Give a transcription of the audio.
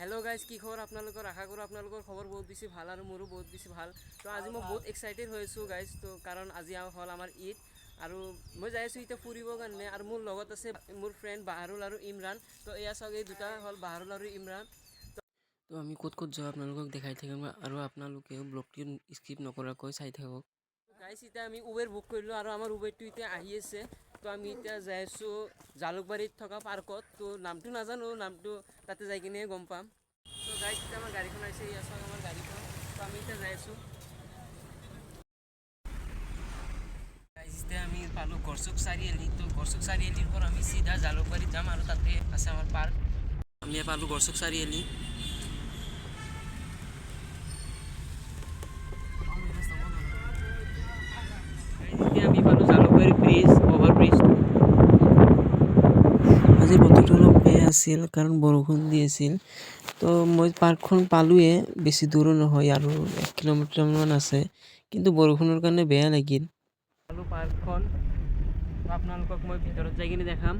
Hello' guys, কি খবৰ আপোনালোকৰ? আশা কৰোঁ আপোনালোকৰ খবৰ বহুত বেছি ভাল আৰু মোৰো বহুত বেছি ভাল। তো আজি মই বহুত এক্সাইটেড হৈ আছোঁ গাইজ, তো কাৰণ আজি হ'ল আমাৰ ঈদ আৰু মই যাই আছোঁ এতিয়া ফুৰিবৰ কাৰণে। আৰু মোৰ লগত আছে মোৰ ফ্ৰেণ্ড বাহাৰুল আৰু ইমৰান। তো এয়া চাওক, এই দুটা হ'ল বাহাৰুল আৰু ইমৰান। তো আমি ক'ত ক'ত যাওঁ আপোনালোকক দেখাই থাকিম আৰু আপোনালোকেও ব্লগটো স্কিপ নকৰাকৈ চাই থাকক। গাইজ, এতিয়া আমি উবেৰ বুক কৰিলোঁ আৰু আমাৰ উবেৰটো এতিয়া আহি আছে। তো আমি এতিয়া যাই আছোঁ জালুকবাৰীত থকা পাৰ্কত। তো নামটো নাজানো, নামটো তাতে যাই কিনে গম পাম। তো গাইজ, এতিয়া আমাৰ গাড়ীখন আহিছে, ইয়াত চাওক আমাৰ গাড়ীখন। তো আমি এতিয়া যাই আছোঁ। গাইজ, এতিয়া আমি পালোঁ গড়চুক চাৰিআলি। তো গড়চুক চাৰিআলিৰ পৰা আমি চিধা জালুকবাৰীত যাম আৰু তাতে আছে আমাৰ পাৰ্ক। আমি পালোঁ গড়চুক চাৰিআলি। এতিয়া আমি পালোঁ জালুকবাৰী ব্ৰিজ, অভাৰ ব্ৰিজটো। আজি বতৰটো অলপ বেয়া আছিল কাৰণ বৰষুণ দি আছিল। তো মই পাৰ্কখন পালোঁৱে, বেছি দূৰো নহয় আৰু 1 কিলোমিটাৰমান আছে, কিন্তু বৰষুণৰ কাৰণে বেয়া লাগিল। পাৰ্কখন আপোনালোকক মই ভিতৰত যাই কিনে দেখাম।